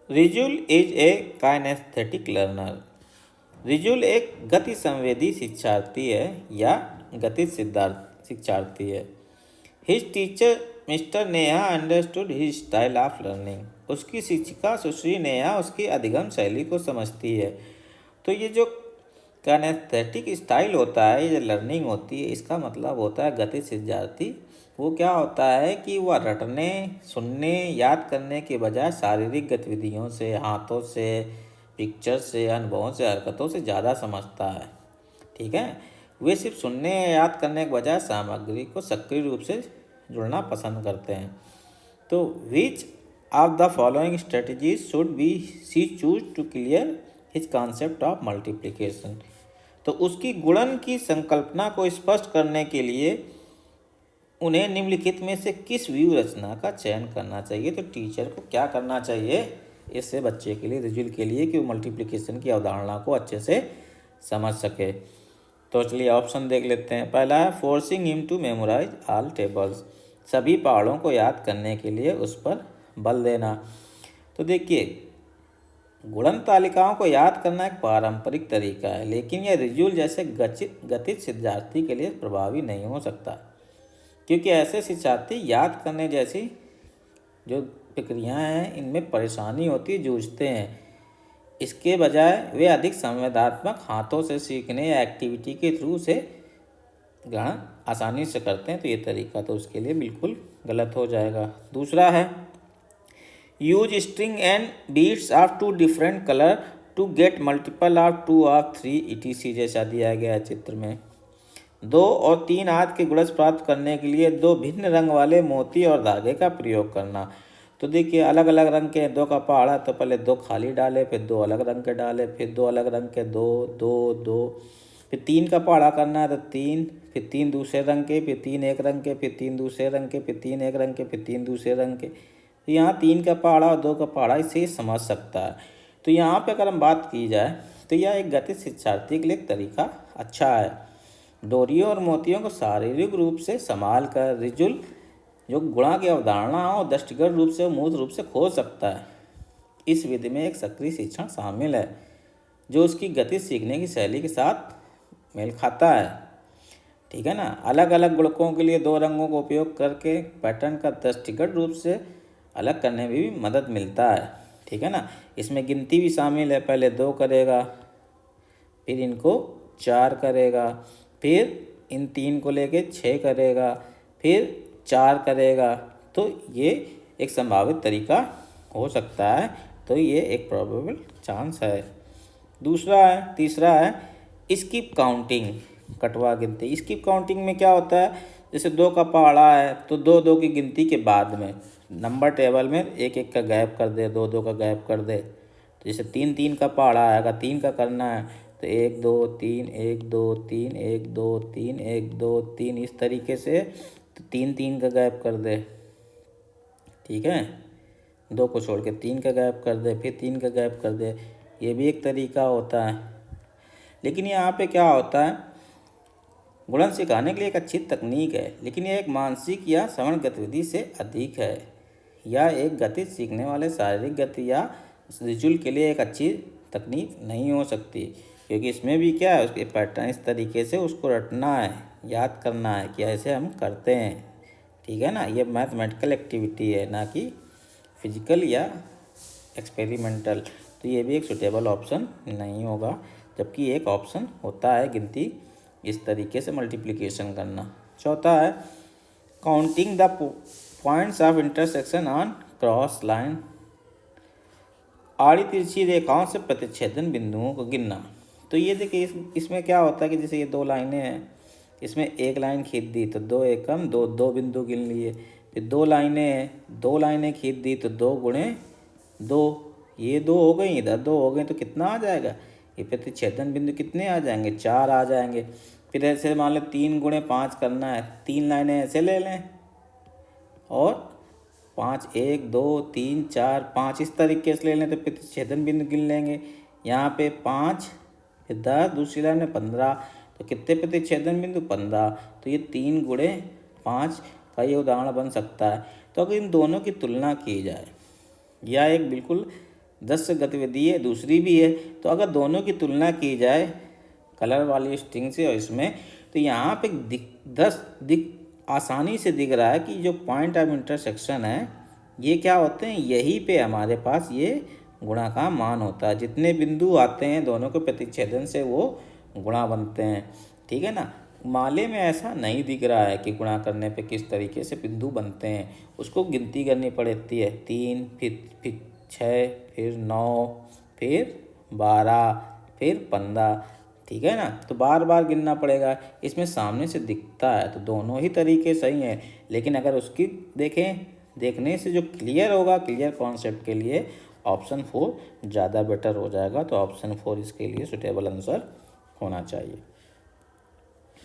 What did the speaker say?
Rijul is a kinesthetic learner. Rijul एक गति संवेदी शिक्षार्थी है या गति सिद्धार्थ शिक्षार्थी है। His teacher mister Neha understood his style of learning. उसकी शिक्षिका सुश्री नेहा उसकी अधिगम शैली को समझती है। तो ये जो काइनेस्थेटिक स्टाइल होता है, ये लर्निंग होती है, इसका मतलब होता है गति सिद्धार्थी। वो क्या होता है कि वह रटने, सुनने, याद करने के बजाय शारीरिक गतिविधियों से, हाथों से, पिक्चर से, अनुभवों से, हरकतों से ज़्यादा समझता है। ठीक है, वे सिर्फ सुनने या याद करने के बजाय सामग्री को सक्रिय रूप से जुड़ना पसंद करते हैं। तो which of the following strategies should be see choose to clear his concept of multiplication. तो उसकी गुणन की संकल्पना को स्पष्ट करने के लिए उन्हें निम्नलिखित में से किस व्यू रचना का चयन करना चाहिए। तो टीचर को क्या करना चाहिए इससे बच्चे के लिए, रिजुल के लिए, कि वो मल्टीप्लिकेशन की अवधारणा को अच्छे से समझ सके। तो चलिए ऑप्शन देख लेते हैं। पहला है forcing him to memorise all tables. सभी पहाड़ों को याद करने के लिए उस पर बल देना। तो देखिए, गुणन तालिकाओं को याद करना एक पारंपरिक तरीका है, लेकिन यह रिजुल जैसे गतिज शिक्षार्थी के लिए प्रभावी नहीं हो सकता, क्योंकि ऐसे शिक्षार्थी याद करने जैसी जो प्रक्रियाएं हैं इनमें परेशानी होती है, जूझते हैं। इसके बजाय वे अधिक संवेदनात्मक हाथों से सीखने या एक्टिविटी के थ्रू से ग्रहण आसानी से करते हैं। तो ये तरीका तो उसके लिए बिल्कुल गलत हो जाएगा। दूसरा है use string and beads of two different colour to get multiple of 2 of 3 ETC, जैसा दिया गया है चित्र में। 2 और 3 हाथ के गुणज प्राप्त करने के लिए 2 भिन्न रंग वाले मोती और धागे का प्रयोग करना। तो देखिए, अलग अलग रंग के 2 का पहाड़ा, तो पहले 2 खाली डाले, फिर 2 अलग रंग के डाले, फिर 2 अलग रंग के, 2 2 2, फिर 3 का पहाड़ा करना है तो 3, फिर 3 दूसरे रंग के, फिर 3 एक रंग के, फिर 3 दूसरे रंग के, फिर 3 एक रंग के, फिर 3 दूसरे रंग के। तो यहाँ 3 का पहाड़ा और 2 का पहाड़ा इसे समझ सकता है। तो यहाँ पे अगर हम बात की जाए तो यह एक गतिज शिक्षार्थी के लिए तरीका अच्छा है। डोरियों और मोतियों को शारीरिक रूप से संभाल कर रिजुल जो गुणा की अवधारणा हो दृष्टिगत रूप से, मूर्त रूप से खोज सकता है। इस विधि में एक सक्रिय शिक्षण शामिल है जो उसकी गति सीखने की शैली के साथ मेल खाता है। ठीक है ना। अलग अलग गुणकों के लिए 2 रंगों का उपयोग करके पैटर्न का दृष्टिगत रूप से अलग करने में भी मदद मिलता है। ठीक है ना। इसमें गिनती भी शामिल है। पहले 2 करेगा, फिर इनको 4 करेगा, फिर इन 3 को लेके 6 करेगा, फिर 4 करेगा। तो ये एक संभावित तरीका हो सकता है। तो ये एक प्रोबेबल चांस है। तीसरा है स्किप काउंटिंग, कटवा गिनती। स्किप काउंटिंग में क्या होता है, जैसे 2 का पहाड़ा है तो 2 2 की गिनती के बाद में नंबर टेबल में 1 1 का गैप कर दे, 2 2 का गैप कर दे। तो जैसे 3 3 का पहाड़ा आएगा, 3 का करना है तो 1 2 3 1 2 3 1 2 3 1 2 3, इस तरीके से। तो 3 3 का गैप कर दे। ठीक है, 2 को छोड़ के 3 का गैप कर दे, फिर 3 का गैप कर दे। ये भी एक तरीका होता है। लेकिन यहाँ पे क्या होता है, गुणन सिखाने के लिए एक अच्छी तकनीक है, लेकिन यह एक मानसिक या श्रवण गतिविधि से अधिक है। या एक गति सीखने वाले शारीरिक गति या रिजुल के लिए एक अच्छी तकनीक नहीं हो सकती, क्योंकि इसमें भी क्या है, उसके पैटर्न इस तरीके से उसको रटना है, याद करना है कि ऐसे हम करते हैं। ठीक है ना। ये मैथमेटिकल एक्टिविटी है, ना कि फिजिकल या एक्सपेरिमेंटल। तो ये भी एक सुटेबल ऑप्शन नहीं होगा। जबकि एक ऑप्शन होता है गिनती इस तरीके से मल्टीप्लिकेशन करना। चौथा है counting the points of intersection on cross line. आड़ी तिरछी रेखाओं से प्रतिच्छेदन बिंदुओं को गिनना। तो ये देखिए, इसमें क्या होता है कि जैसे ये 2 लाइनें हैं, इसमें एक लाइन खींच दी तो 2 एकम 2 2 बिंदु गिन लिए। फिर 2 लाइनें हैं, 2 लाइनें खींच दी तो 2 गुणे 2, ये 2 हो गई, इधर 2 हो गई, तो कितना आ जाएगा, ये प्रतिच्छेदन बिंदु कितने आ जाएंगे, 4 आ जाएंगे। फिर ऐसे मान लो 3 गुणे 5 करना है, 3 लाइनें ऐसे ले लें और 5 1 2 3 4 5 इस तरीके से ले लें तो प्रतिच्छेदन बिंदु गिन लेंगे। यहाँ पे 5, फिर 10, दूसरी लाइन में 15, तो कितने प्रतिच्छेदन बिंदु, 15। तो ये 3 गुणे 5 का ये उदाहरण बन सकता है। तो अगर इन दोनों की तुलना की जाए, यह एक बिल्कुल 10 गतिविधि है, दूसरी भी है। तो अगर दोनों की तुलना की जाए कलर वाली स्ट्रिंग से और इसमें, तो यहाँ पे 10 आसानी से दिख रहा है कि जो पॉइंट ऑफ इंटरसेक्शन है ये क्या होते हैं, यहीं पे हमारे पास ये गुणा का मान होता है। जितने बिंदु आते हैं दोनों के प्रतिच्छेदन से वो गुणा बनते हैं, ठीक है ना। माले में ऐसा नहीं दिख रहा है कि गुणा करने पे किस तरीके से बिंदु बनते हैं, उसको गिनती करनी पड़ती है। 3, फिर 6, फिर 9, फिर 12, फिर 15, ठीक है ना। तो बार बार गिनना पड़ेगा। इसमें सामने से दिखता है तो दोनों ही तरीके सही हैं, लेकिन अगर उसकी देखने से जो क्लियर होगा, क्लियर कॉन्सेप्ट के लिए ऑप्शन 4 ज़्यादा बेटर हो जाएगा। तो ऑप्शन 4 इसके लिए सुटेबल आंसर होना चाहिए।